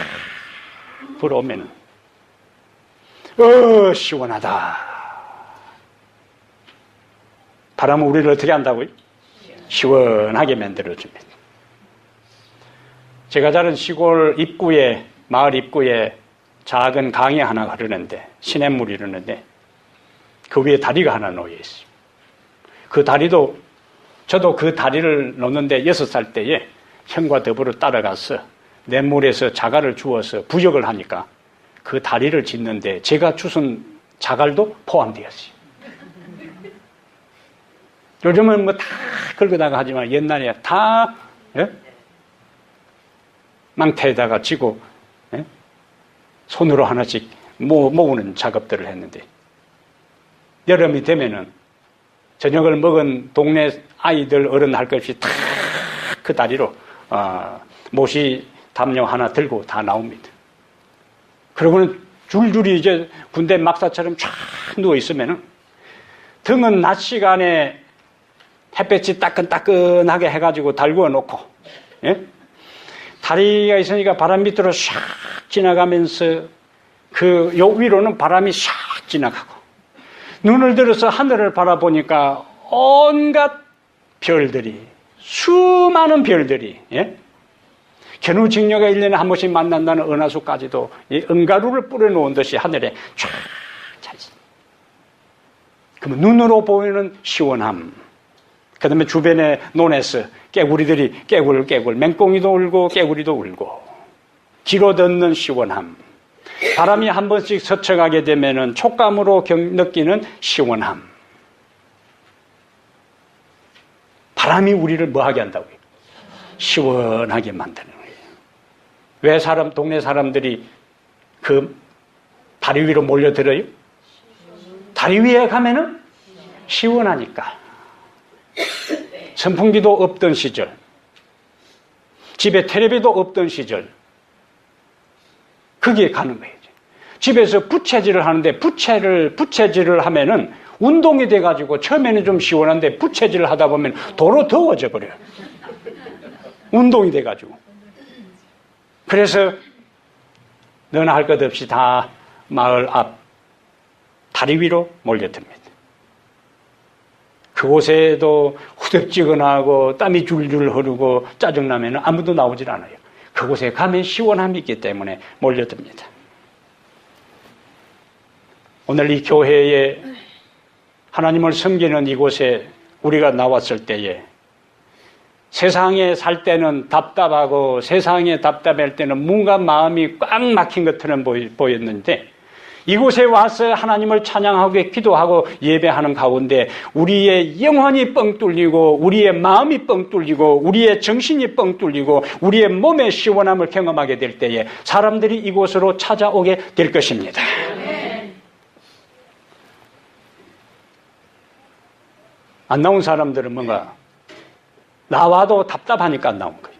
불어오면은 시원하다. 바람은 우리를 어떻게 한다고요? 시원하게 만들어줍니다. 제가 자른 시골 입구에 마을 입구에 작은 강이 하나 흐르는데 시냇물이 흐르는데 그 위에 다리가 하나 놓여 있어요. 그 다리도 저도 그 다리를 놓는데 6살 때에 형과 더불어 따라가서 냇물에서 자갈을 주워서 부역을 하니까 그 다리를 짓는데 제가 주운 자갈도 포함되었어요. 요즘은 뭐 다 긁어다가 하지만 옛날에 다 망태에다가 쥐고 손으로 하나씩 모으는 작업들을 했는데 여름이 되면은 저녁을 먹은 동네 아이들 어른 할 것 없이 다 그 다리로 모시 담요 하나 들고 다 나옵니다. 그러고는 줄줄이 이제 군대 막사처럼 쫙 누워 있으면은 등은 낮 시간에 햇볕이 따끈따끈하게 해가지고 달구어 놓고 다리가 있으니까 바람 밑으로 샥 지나가면서 그 요 위로는 바람이 샥 지나가고 눈을 들어서 하늘을 바라보니까 온갖 별들이, 수많은 별들이, 예? 견우직녀가 1년에 한 번씩 만난다는 은하수까지도 이 은가루를 뿌려놓은 듯이 하늘에 쫙 차 있습니다. 그러면 눈으로 보이는 시원함, 그 다음에 주변에 논에서 깨구리들이 깨굴깨굴, 맹꽁이도 울고 깨구리도 울고, 귀로 듣는 시원함, 바람이 한 번씩 스쳐가게 되면은 촉감으로 느끼는 시원함. 바람이 우리를 뭐하게 한다고요? 시원하게 만드는 거예요. 왜 동네 사람들이 그 다리 위로 몰려들어요? 다리 위에 가면은 시원하니까. 선풍기도 없던 시절, 집에 텔레비도 없던 시절, 거기에 가는 거예요. 집에서 부채질을 하는데 부채질을 하면은 운동이 돼가지고 처음에는 좀 시원한데 부채질을 하다 보면 도로 더워져 버려요. 운동이 돼가지고. 그래서 너나 할 것 없이 다 마을 앞 다리 위로 몰려듭니다. 그곳에도 후덥지근하고 땀이 줄줄 흐르고 짜증나면 아무도 나오질 않아요. 그곳에 가면 시원함이 있기 때문에 몰려듭니다. 오늘 이 교회에 하나님을 섬기는 이곳에 우리가 나왔을 때에 세상에 살 때는 답답하고 세상에 답답할 때는 뭔가 마음이 꽉 막힌 것처럼 보였는데 이곳에 와서 하나님을 찬양하고 기도하고 예배하는 가운데 우리의 영혼이 뻥 뚫리고 우리의 마음이 뻥 뚫리고 우리의 정신이 뻥 뚫리고 우리의 몸의 시원함을 경험하게 될 때에 사람들이 이곳으로 찾아오게 될 것입니다. 안 나온 사람들은 뭔가 나와도 답답하니까 안 나온 거예요.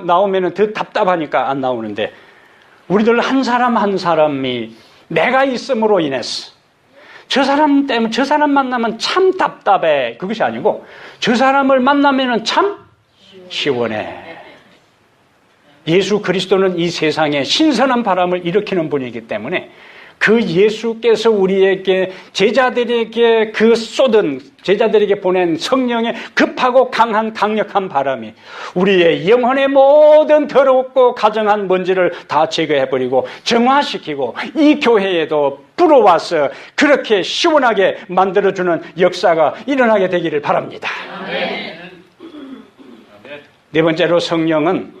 나오면 더 답답하니까 안 나오는데 우리들 한 사람 한 사람이 내가 있음으로 인해서 저 사람 때문에 저 사람 만나면 참 답답해 그것이 아니고 저 사람을 만나면 참 시원해. 예수 그리스도는 이 세상에 신선한 바람을 일으키는 분이기 때문에 그 예수께서 우리에게 제자들에게 제자들에게 보낸 성령의 급하고 강력한 바람이 우리의 영혼의 모든 더럽고 가정한 먼지를 다 제거해버리고 정화시키고 이 교회에도 불어와서 그렇게 시원하게 만들어주는 역사가 일어나게 되기를 바랍니다. 네 번째로 성령은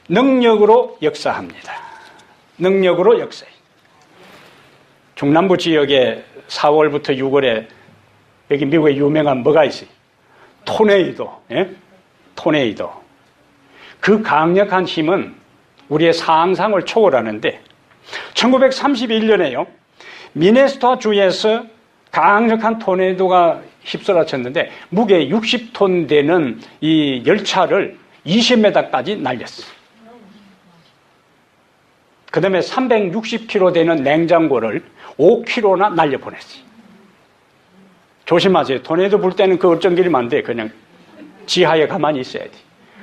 능력으로 역사합니다. 능력으로 역사해요. 중남부 지역에 4월부터 6월에 여기 미국에 유명한 뭐가 있어요? 토네이도. 예? 토네이도. 그 강력한 힘은 우리의 상상을 초월하는데 1931년에요. 미네소타 주에서 강력한 토네이도가 휩쓸어쳤는데 무게 60톤 되는 이 열차를 20m까지 날렸어요. 그 다음에 360km 되는 냉장고를 5km나 날려보냈어요. 조심하세요. 토네이도 불 때는 그 어쩐길이면 안 돼. 그냥 지하에 가만히 있어야 돼.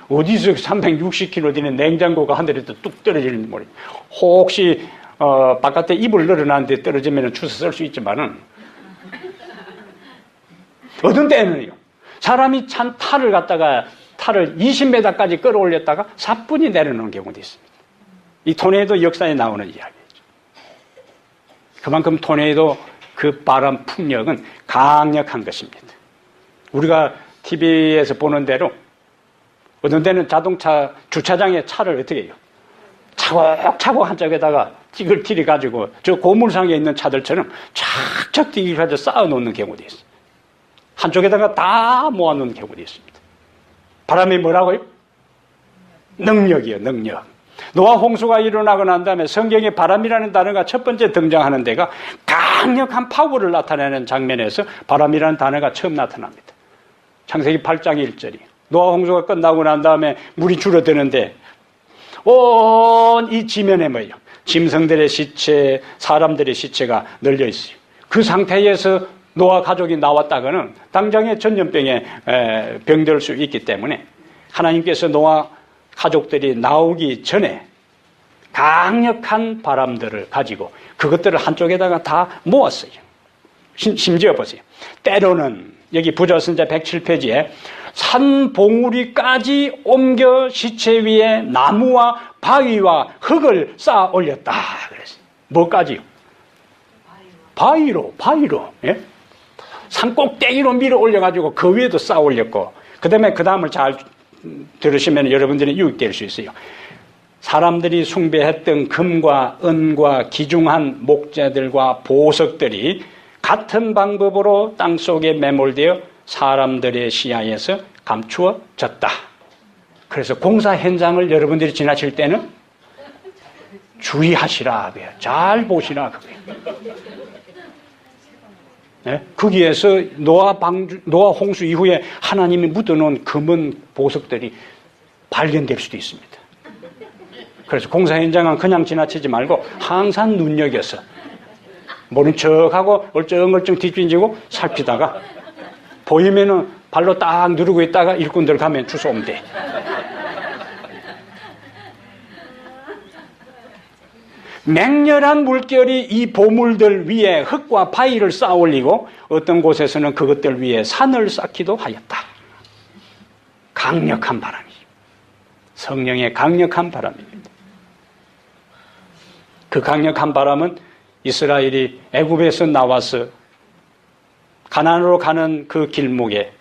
어디서 360km 되는 냉장고가 하늘에서 뚝 떨어지는지 모르겠어요. 혹시 바깥에 이불 늘어나는데 떨어지면 주워 쓸 수 있지만은 어떤 때는요. 사람이 찬 탈을 20m까지 끌어올렸다가 사뿐히 내려놓은 경우도 있습니다. 이 토네이도 역사에 나오는 이야기죠. 그만큼 토네이도 그 바람 풍력은 강력한 것입니다. 우리가 TV에서 보는 대로 어떤 데는 자동차 주차장에 차를 어떻게 해요? 차곡차곡 한쪽에다가 찌글티리 가지고 저 고물상에 있는 차들처럼 착착 뛰기 가지고 쌓아놓는 경우도 있어요. 한쪽에다가 다 모아놓는 경우도 있습니다. 바람이 뭐라고요? 능력이요, 능력. 노아 홍수가 일어나고 난 다음에 성경에 바람이라는 단어가 첫 번째 등장하는 데가 강력한 파워를 나타내는 장면에서 바람이라는 단어가 처음 나타납니다. 창세기 8장 1절이 노아 홍수가 끝나고 난 다음에 물이 줄어드는데 온 이 지면에 뭐예요? 짐승들의 시체, 사람들의 시체가 널려 있어요. 그 상태에서 노아 가족이 나왔다가는 당장에 전염병에 병들 수 있기 때문에 하나님께서 노아 가족들이 나오기 전에 강력한 바람들을 가지고 그것들을 한쪽에다가 다 모았어요. 심지어 보세요. 때로는 여기 부조선자 107페이지에 산봉우리까지 옮겨 시체 위에 나무와 바위와 흙을 쌓아 올렸다 그랬어요. 뭐까지요? 바위로. 예? 산 꼭대기로 밀어 올려가지고 그 위에도 쌓아 올렸고, 그 다음을 잘 들으시면 여러분들이 유익될 수 있어요. 사람들이 숭배했던 금과 은과 귀중한 목재들과 보석들이 같은 방법으로 땅속에 매몰되어 사람들의 시야에서 감추어졌다. 그래서 공사 현장을 여러분들이 지나칠 때는 주의하시라. 잘 보시라. 네? 거기에서 노아 홍수 이후에 하나님이 묻어놓은 금은 보석들이 발견될 수도 있습니다. 그래서 공사 현장은 그냥 지나치지 말고 항상 눈여겨서 모른 척하고 얼쩡얼쩡 뒤집지고 살피다가 보이면은 발로 딱 누르고 있다가 일꾼들 가면 주워오면 돼. 맹렬한 물결이 이 보물들 위에 흙과 바위를 쌓아 올리고 어떤 곳에서는 그것들 위에 산을 쌓기도 하였다. 강력한 바람이죠. 성령의 강력한 바람입니다. 그 강력한 바람은 이스라엘이 애굽에서 나와서 가나안으로 가는 그 길목에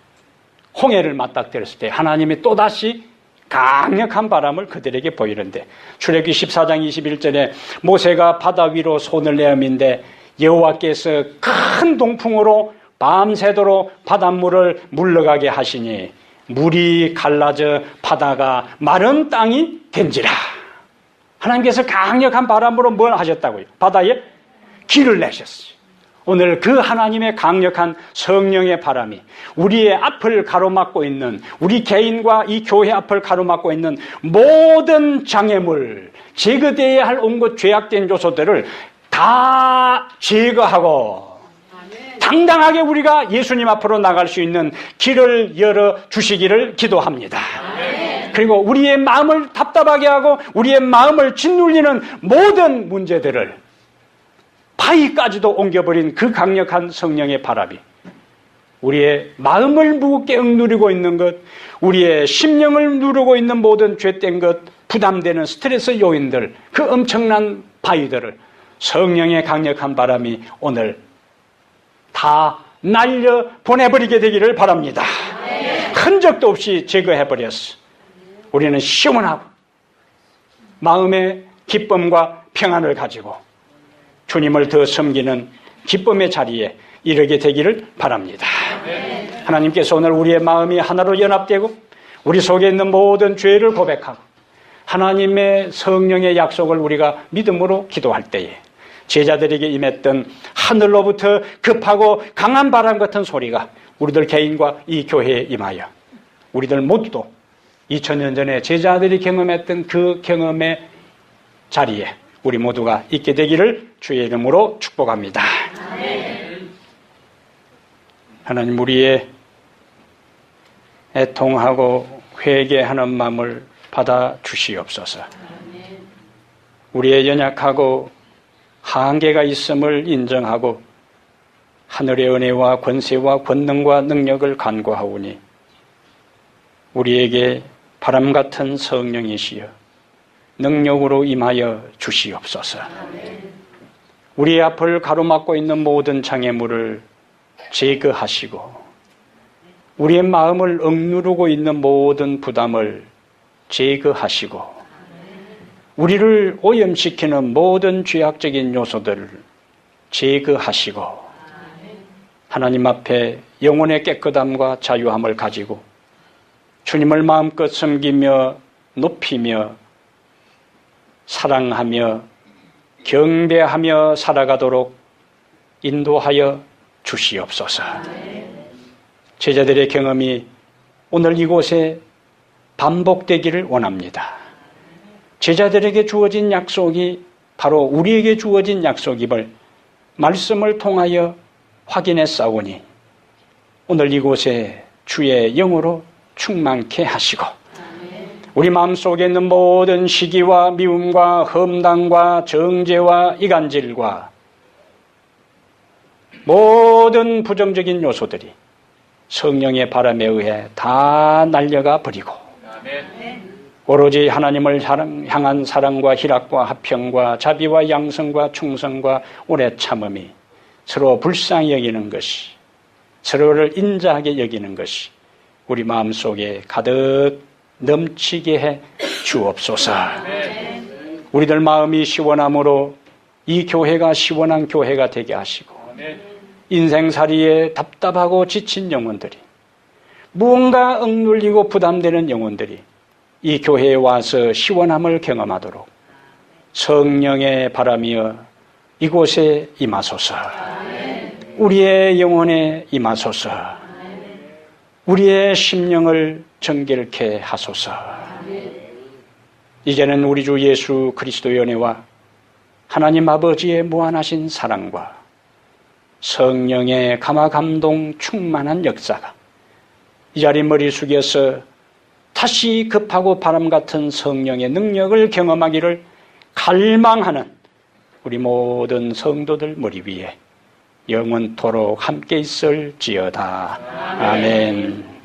홍해를 맞닥뜨렸을 때 하나님이 또다시 강력한 바람을 그들에게 보이는데, 출애굽기 14장 21절에 모세가 바다 위로 손을 내어민데 여호와께서 큰 동풍으로 밤새도록 바닷물을 물러가게 하시니 물이 갈라져 바다가 마른 땅이 된지라. 하나님께서 강력한 바람으로 뭘 하셨다고요? 바다에 길을 내셨어요. 오늘 그 하나님의 강력한 성령의 바람이 우리의 앞을 가로막고 있는, 우리 개인과 이 교회 앞을 가로막고 있는 모든 장애물, 제거되어야 할 온갖 죄악된 요소들을 다 제거하고 당당하게 우리가 예수님 앞으로 나갈 수 있는 길을 열어주시기를 기도합니다. 그리고 우리의 마음을 답답하게 하고 우리의 마음을 짓눌리는 모든 문제들을 바위까지도 옮겨버린 그 강력한 성령의 바람이 우리의 마음을 무겁게 억누르고 있는 것, 우리의 심령을 누르고 있는 모든 죄된 것, 부담되는 스트레스 요인들, 그 엄청난 바위들을 성령의 강력한 바람이 오늘 다 날려 보내버리게 되기를 바랍니다. 흔적도 없이 제거해버렸어. 우리는 시원하고 마음의 기쁨과 평안을 가지고 주님을 더 섬기는 기쁨의 자리에 이르게 되기를 바랍니다. 하나님께서 오늘 우리의 마음이 하나로 연합되고 우리 속에 있는 모든 죄를 고백하고 하나님의 성령의 약속을 우리가 믿음으로 기도할 때에 제자들에게 임했던 하늘로부터 급하고 강한 바람 같은 소리가 우리들 개인과 이 교회에 임하여 우리들 모두도 2000년 전에 제자들이 경험했던 그 경험의 자리에 우리 모두가 있게 되기를 주의 이름으로 축복합니다. 하나님, 우리의 애통하고 회개하는 마음을 받아 주시옵소서. 우리의 연약하고 한계가 있음을 인정하고 하늘의 은혜와 권세와 권능과 능력을 간구하오니 우리에게 바람 같은 성령이시여 능력으로 임하여 주시옵소서. 우리의 앞을 가로막고 있는 모든 장애물을 제거하시고 우리의 마음을 억누르고 있는 모든 부담을 제거하시고 우리를 오염시키는 모든 죄악적인 요소들을 제거하시고 하나님 앞에 영혼의 깨끗함과 자유함을 가지고 주님을 마음껏 섬기며 높이며 사랑하며 경배하며 살아가도록 인도하여 주시옵소서. 제자들의 경험이 오늘 이곳에 반복되기를 원합니다. 제자들에게 주어진 약속이 바로 우리에게 주어진 약속임을 말씀을 통하여 확인했사오니 오늘 이곳에 주의 영으로 충만케 하시고 우리 마음속에 있는 모든 시기와 미움과 험담과 정죄와 이간질과 모든 부정적인 요소들이 성령의 바람에 의해 다 날려가 버리고 오로지 하나님을 향한 사랑과 희락과 화평과 자비와 양성과 충성과 오래 참음이 서로 불쌍히 여기는 것이, 서로를 인자하게 여기는 것이 우리 마음속에 가득 넘치게 해 주옵소서. 우리들 마음이 시원함으로 이 교회가 시원한 교회가 되게 하시고, 인생살이에 답답하고 지친 영혼들이, 무언가 억눌리고 부담되는 영혼들이 이 교회에 와서 시원함을 경험하도록 성령의 바람이여 이곳에 임하소서. 우리의 영혼에 임하소서. 우리의 심령을 정결케 하소서. 이제는 우리 주 예수 그리스도의 은혜와 하나님 아버지의 무한하신 사랑과 성령의 감화 감동 충만한 역사가 이 자리 머리 숙여서 다시 급하고 바람 같은 성령의 능력을 경험하기를 갈망하는 우리 모든 성도들 머리 위에 영원토록 함께 있을지어다. 아멘.